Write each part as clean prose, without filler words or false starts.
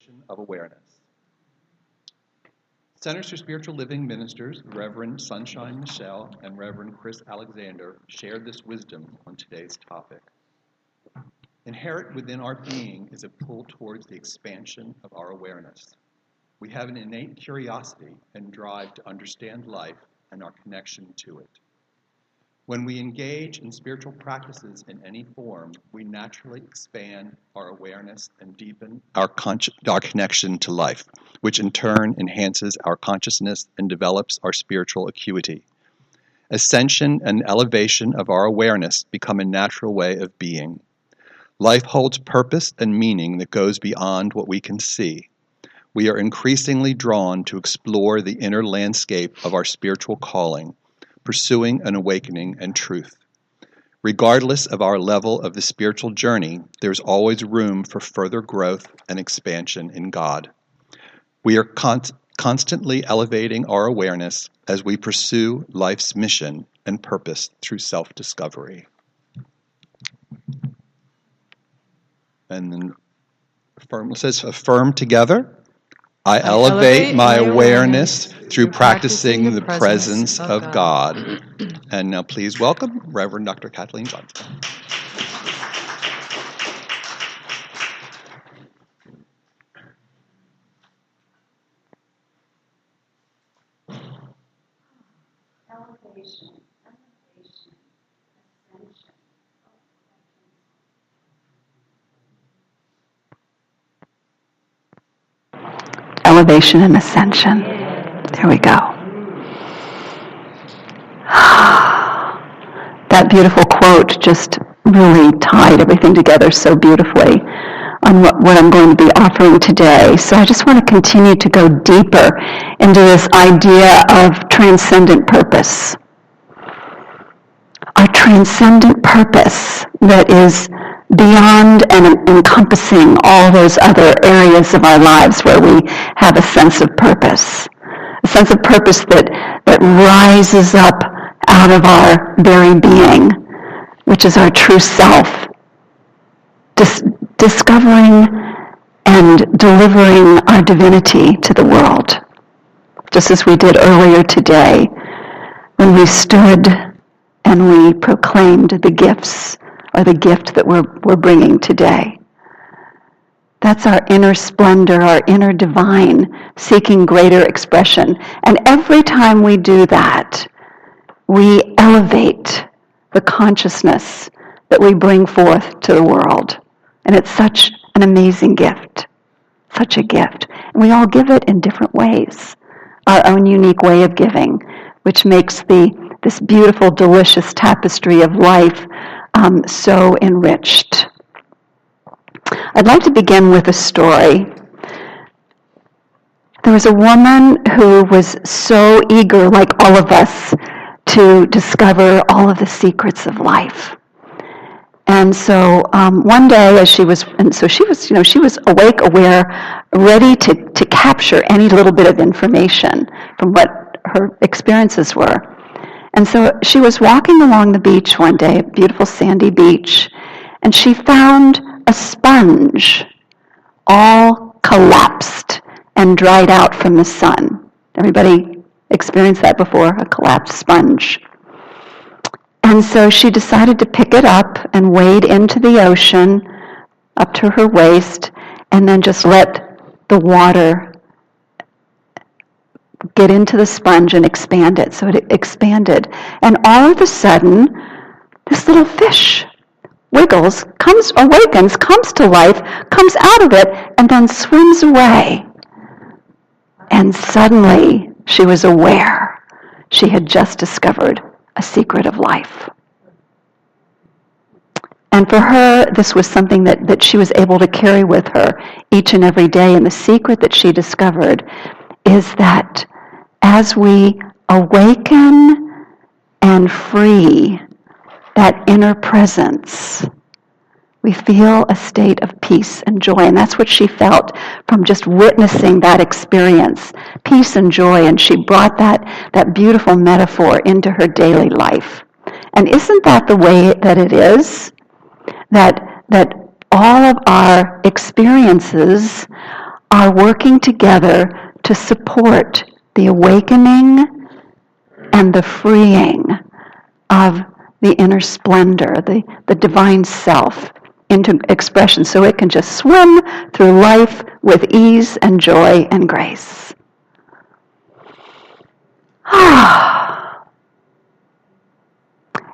elevation of awareness. Centers for Spiritual Living ministers, Reverend Sunshine Michelle and Reverend Chris Alexander, shared this wisdom on today's topic. Inherent within our being is a pull towards the expansion of our awareness. We have an innate curiosity and drive to understand life and our connection to it. When we engage in spiritual practices in any form, we naturally expand our awareness and deepen our connection to life, which in turn enhances our consciousness and develops our spiritual acuity. Ascension and elevation of our awareness become a natural way of being. Life holds purpose and meaning that goes beyond what we can see. We are increasingly drawn to explore the inner landscape of our spiritual calling, pursuing an awakening and truth. Regardless of our level of the spiritual journey, there's always room for further growth and expansion in God. We are constantly elevating our awareness as we pursue life's mission and purpose through self-discovery. And then it says, affirm together. I elevate my awareness through practicing the presence of God. And now please welcome Reverend Dr. Kathleen Johnson. Elevation and ascension. There we go. That beautiful quote just really tied everything together so beautifully on what I'm going to be offering today. So I just want to continue to go deeper into this idea of transcendent purpose. Our transcendent purpose that is beyond and encompassing all those other areas of our lives where we have a sense of purpose. A sense of purpose that rises up out of our very being, which is our true self. Discovering and delivering our divinity to the world. Just as we did earlier today when we stood and we proclaimed the gifts or the gift that we're bringing today. That's our inner splendor, our inner divine, seeking greater expression. And every time we do that, we elevate the consciousness that we bring forth to the world. And it's such an amazing gift, such a gift. And we all give it in different ways, our own unique way of giving, which makes this beautiful, delicious tapestry of life so enriched. I'd like to begin with a story. There was a woman who was so eager, like all of us, to discover all of the secrets of life. And so one day, she was awake, aware, ready to capture any little bit of information from what her experiences were. And so she was walking along the beach one day, a beautiful sandy beach, and she found a sponge all collapsed and dried out from the sun. Everybody experienced that before, a collapsed sponge. And so she decided to pick it up and wade into the ocean up to her waist and then just let the water get into the sponge and expand it. So it expanded. And all of a sudden, this little fish wiggles, awakens, comes to life, comes out of it, and then swims away. And suddenly, she was aware she had just discovered a secret of life. And for her, this was something that she was able to carry with her each and every day. And the secret that she discovered is that as we awaken and free that inner presence, we feel a state of peace and joy. And that's what she felt from just witnessing that experience, peace and joy. And she brought that beautiful metaphor into her daily life. And isn't that the way that it is? That all of our experiences are working together to support the awakening and the freeing of the inner splendor, the divine self, into expression so it can just swim through life with ease and joy and grace.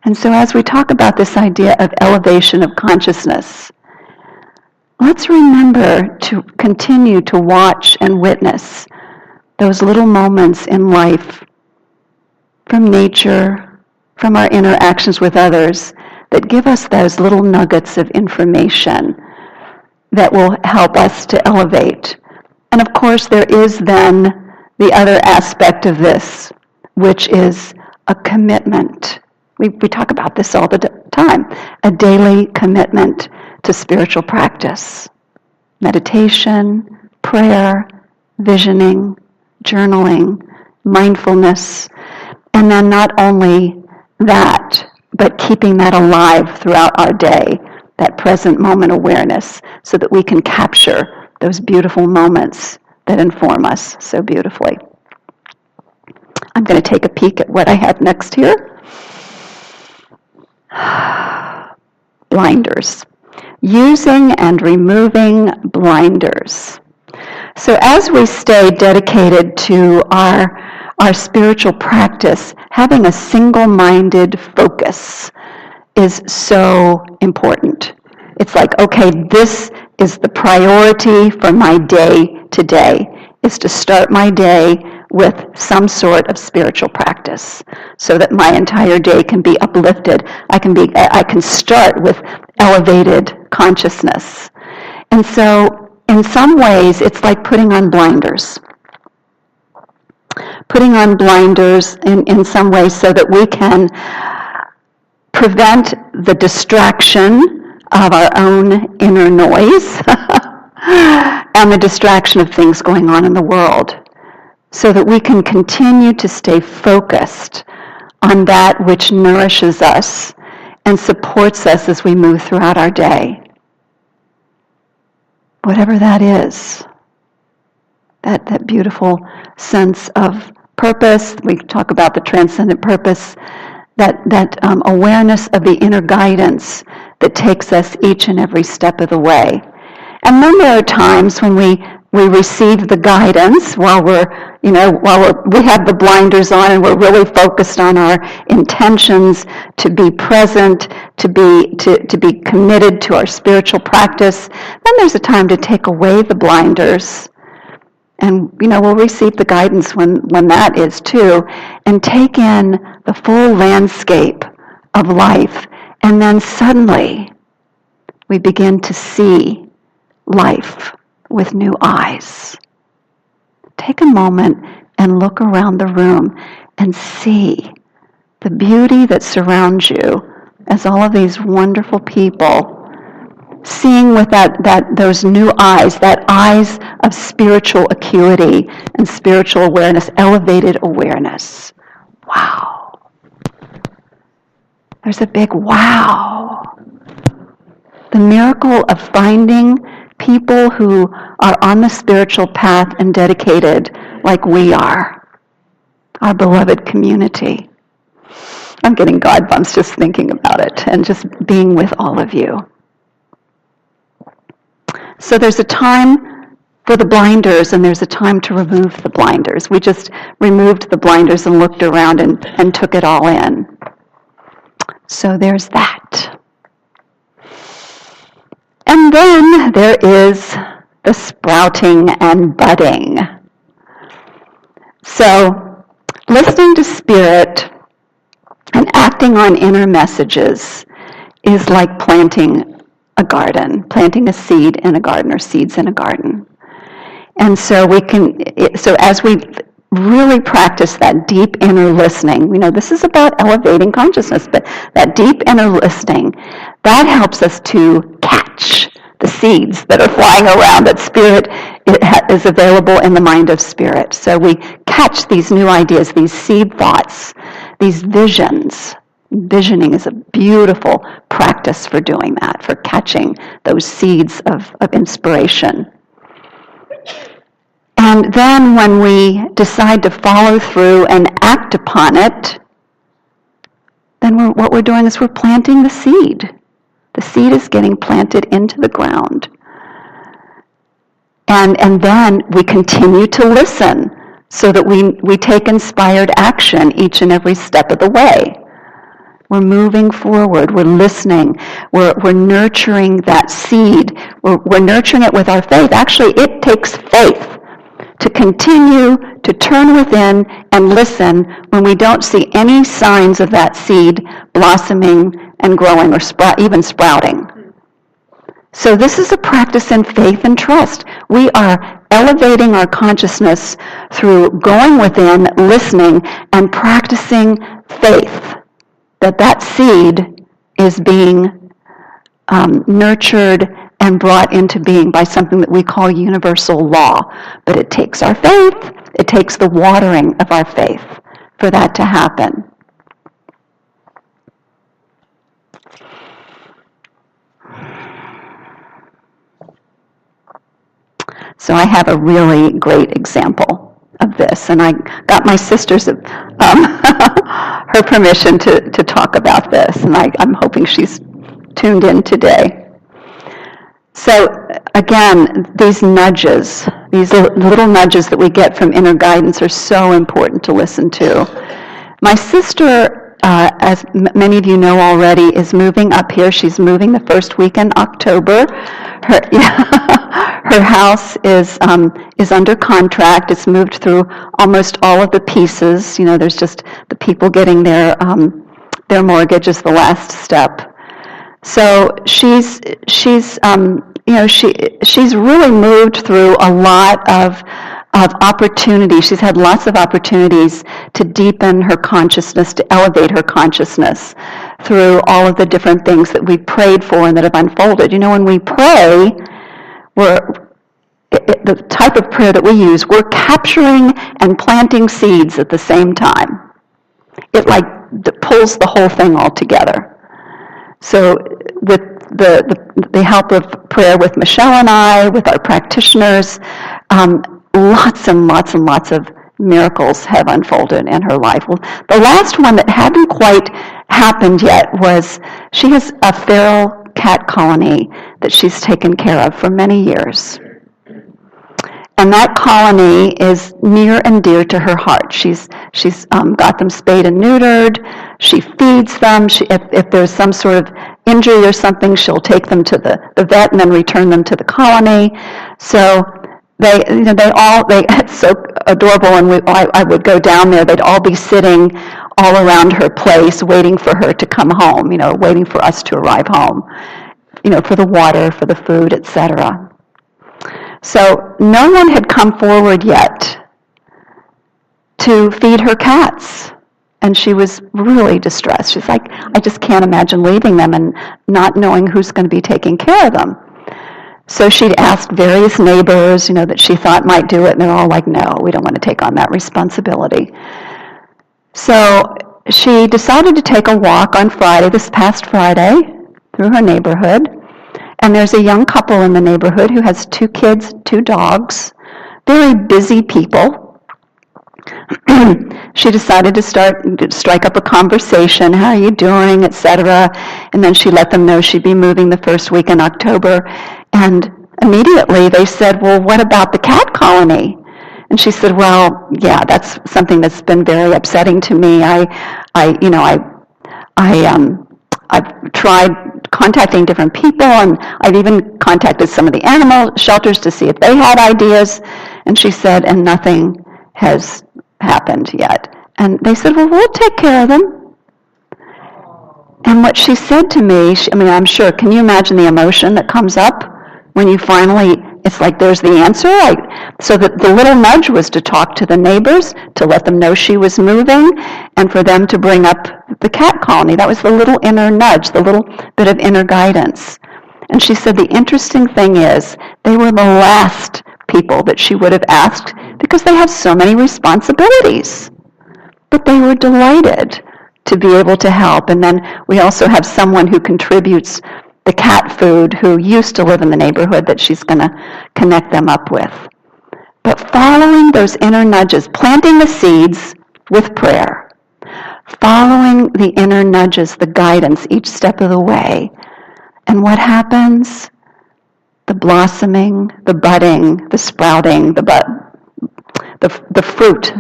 And so as we talk about this idea of elevation of consciousness, let's remember to continue to watch and witness those little moments in life from nature, from our interactions with others, that give us those little nuggets of information that will help us to elevate. And of course, there is then the other aspect of this, which is a commitment. We talk about this all the time, a daily commitment to spiritual practice, meditation, prayer, visioning, journaling, mindfulness, and then not only that, but keeping that alive throughout our day, that present moment awareness, so that we can capture those beautiful moments that inform us so beautifully. I'm going to take a peek at what I have next here. Blinders. Using and removing blinders. So as we stay dedicated to our spiritual practice, having a single-minded focus is so important. It's like, okay, this is the priority for my day today, is to start my day with some sort of spiritual practice so that my entire day can be uplifted. I can start with elevated consciousness. And so in some ways, it's like putting on blinders. Putting on blinders in some ways so that we can prevent the distraction of our own inner noise and the distraction of things going on in the world, so that we can continue to stay focused on that which nourishes us and supports us as we move throughout our day. Whatever that is, that beautiful sense of purpose. We talk about the transcendent purpose, that awareness of the inner guidance that takes us each and every step of the way. And then there are times when we receive the guidance while we have the blinders on and we're really focused on our intentions to be present, to be committed to our spiritual practice. Then there's a time to take away the blinders. And, we'll receive the guidance when that is too, and take in the full landscape of life. And then suddenly we begin to see life with new eyes. Take a moment and look around the room and see the beauty that surrounds you as all of these wonderful people, seeing with those new eyes, that eyes of spiritual acuity and spiritual awareness, elevated awareness. Wow. There's a big wow. The miracle of finding people who are on the spiritual path and dedicated like we are, our beloved community. I'm getting God bumps just thinking about it and just being with all of you. So there's a time for the blinders and there's a time to remove the blinders. We just removed the blinders and looked around and took it all in. So there's that. And then there is the sprouting and budding. So listening to spirit and acting on inner messages is like planting a garden, planting a seed in a garden or seeds in a garden. And so so as we really practice that deep inner listening, this is about elevating consciousness, but that deep inner listening, that helps us to catch the seeds that are flying around, that spirit is available in the mind of spirit. So we catch these new ideas, these seed thoughts, these visions. Visioning is a beautiful practice for doing that, for catching those seeds of inspiration. And then when we decide to follow through and act upon it, then what we're doing is we're planting the seed. The seed is getting planted into the ground. And then we continue to listen so that we take inspired action each and every step of the way. We're moving forward. We're listening. We're nurturing that seed. We're nurturing it with our faith. Actually, it takes faith to continue to turn within and listen when we don't see any signs of that seed blossoming and growing or even sprouting. So this is a practice in faith and trust. We are elevating our consciousness through going within, listening, and practicing faith that seed is being nurtured and brought into being by something that we call universal law. But it takes our faith, it takes the watering of our faith for that to happen. So I have a really great example of this, and I got my sister's her permission to talk about this, and I'm hoping she's tuned in today. So again, these nudges, these little nudges that we get from inner guidance are so important to listen to. My sister, as many of you know already, is moving up here. She's moving the first week in October. Her house is under contract. It's moved through almost all of the pieces. You know, there's just the people getting their mortgage is the last step. So she's really moved through a lot of opportunities. She's had lots of opportunities to deepen her consciousness, to elevate her consciousness through all of the different things that we prayed for and that have unfolded. You know, when we pray, the type of prayer that we use, we're capturing and planting seeds at the same time. It pulls the whole thing all together. So with the help of prayer with Michelle and I, with our practitioners, lots and lots and lots of miracles have unfolded in her life. Well, the last one that hadn't quite happened yet was she has a feral cat colony that she's taken care of for many years. And that colony is near and dear to her heart. She's got them spayed and neutered. She feeds them. If there's some sort of injury or something, she'll take them to the vet and then return them to the colony. So it's so adorable. And I would go down there. They'd all be sitting all around her place, waiting for her to come home. Waiting for us to arrive home. For the water, for the food, etc. So no one had come forward yet to feed her cats. And she was really distressed. She's like, I just can't imagine leaving them and not knowing who's going to be taking care of them. So she'd asked various neighbors, that she thought might do it, and they're all like, no, we don't want to take on that responsibility. So she decided to take a walk on Friday, this past Friday, through her neighborhood. And there's a young couple in the neighborhood who has 2 kids, 2 dogs, very busy people. She decided to strike up a conversation. How are you doing, etc. And then she let them know she'd be moving the first week in October. And immediately they said, well, what about the cat colony? And she said, well, yeah, that's something that's been very upsetting to me. I've tried contacting different people, and I've even contacted some of the animal shelters to see if they had ideas. And she said, and nothing has happened yet. And they said, well, we'll take care of them. And what she said to me, I'm sure, can you imagine the emotion that comes up when you finally, it's like there's the answer? So the little nudge was to talk to the neighbors, to let them know she was moving, and for them to bring up the cat colony. That was the little inner nudge, the little bit of inner guidance. And she said the interesting thing is they were the last people that she would have asked because they have so many responsibilities. But they were delighted to be able to help. And then we also have someone who contributes the cat food who used to live in the neighborhood that she's going to connect them up with. But follow following those inner nudges, planting the seeds with prayer, following the inner nudges, the guidance each step of the way. And what happens? The blossoming, the budding, the sprouting, the fruit.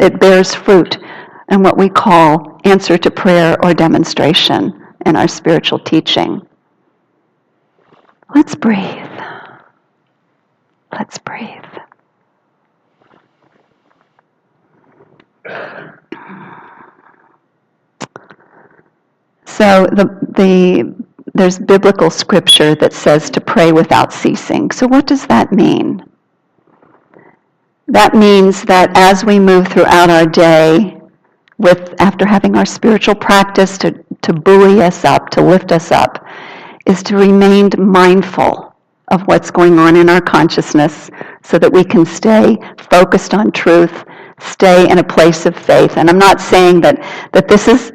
It bears fruit, and what we call answer to prayer or demonstration in our spiritual teaching. Let's breathe. Let's breathe. So there's biblical scripture that says to pray without ceasing. So what does that mean? That means that as we move throughout our day, after having our spiritual practice to buoy us up, to lift us up, is to remain mindful of what's going on in our consciousness so that we can stay focused on truth, stay in a place of faith. And I'm not saying that this is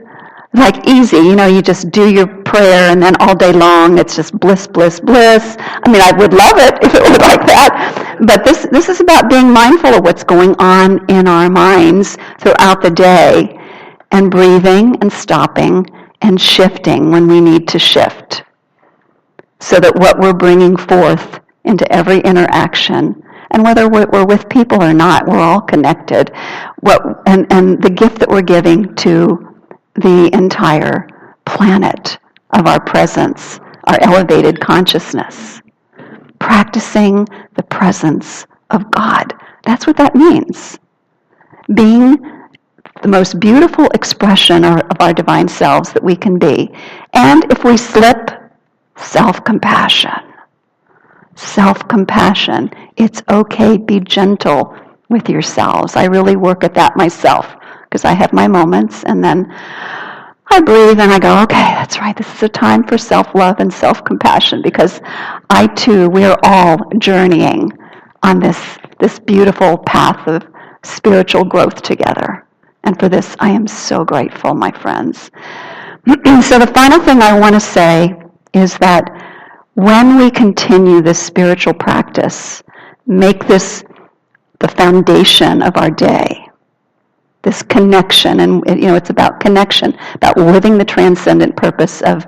like easy, you just do your prayer and then all day long it's just bliss, bliss, bliss. I mean, I would love it if it were like that. But this is about being mindful of what's going on in our minds throughout the day and breathing and stopping and shifting when we need to shift so that what we're bringing forth into every interaction, and whether we're with people or not, we're all connected, and the gift that we're giving to the entire planet of our presence, our elevated consciousness. Practicing the presence of God. That's what that means. Being the most beautiful expression of our divine selves that we can be. And if we slip, self-compassion. Self-compassion. It's okay, be gentle with yourselves. I really work at that myself because I have my moments and then I breathe and I go, okay, that's right, this is a time for self-love and self-compassion because I too, we are all journeying on this beautiful path of spiritual growth together. And for this, I am so grateful, my friends. So the final thing I want to say is that when we continue this spiritual practice, make this the foundation of our day, this connection, and it's about connection, about living the transcendent purpose of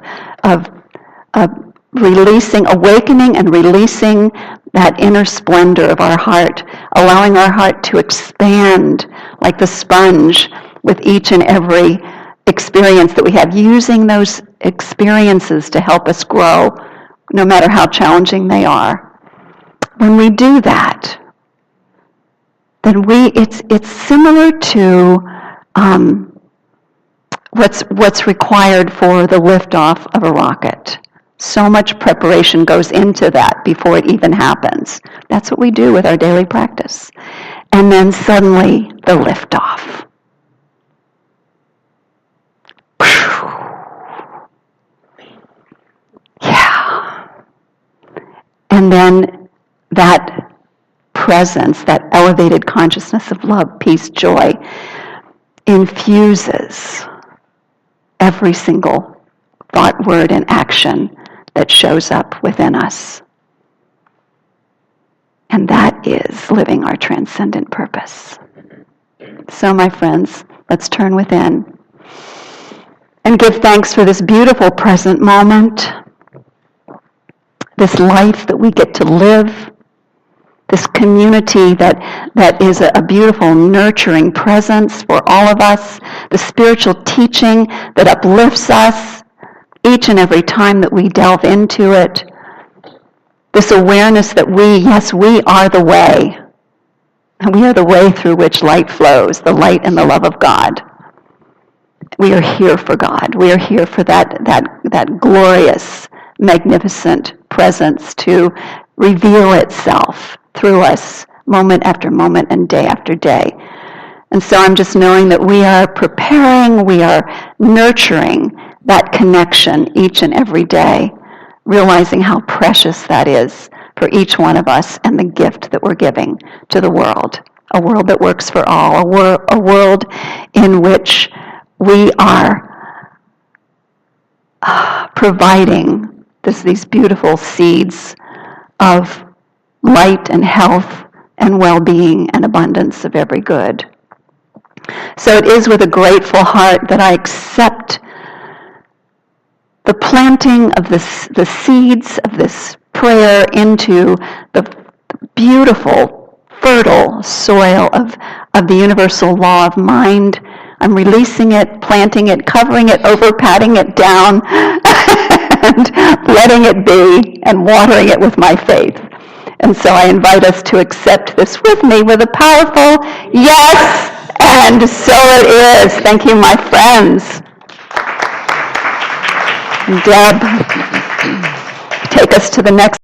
releasing, awakening and releasing that inner splendor of our heart, allowing our heart to expand like the sponge with each and every experience that we have, using those experiences to help us grow, no matter how challenging they are. When we do that, then it's similar to what's required for the liftoff of a rocket. So much preparation goes into that before it even happens. That's what we do with our daily practice. And then suddenly the liftoff. Yeah. And then that presence, that elevated consciousness of love, peace, joy, infuses every single thought, word, and action that shows up within us. And that is living our transcendent purpose. So, my friends, let's turn within and give thanks for this beautiful present moment, this life that we get to live, this community that is a beautiful, nurturing presence for all of us, the spiritual teaching that uplifts us each and every time that we delve into it, this awareness that we are the way. And we are the way through which light flows, the light and the love of God. We are here for God. We are here for that glorious, magnificent presence to reveal itself through us moment after moment and day after day. And so I'm just knowing that we are preparing, we are nurturing that connection each and every day, realizing how precious that is for each one of us and the gift that we're giving to the world. A world that works for all, a world in which we are providing these beautiful seeds of light and health and well-being and abundance of every good. So it is with a grateful heart that I accept the planting of the seeds of this prayer into the beautiful, fertile soil of the universal law of mind. I'm releasing it, planting it, covering it over, patting it down, and letting it be, and watering it with my faith. And so I invite us to accept this with me with a powerful yes, and so it is. Thank you, my friends. Deb, take us to the next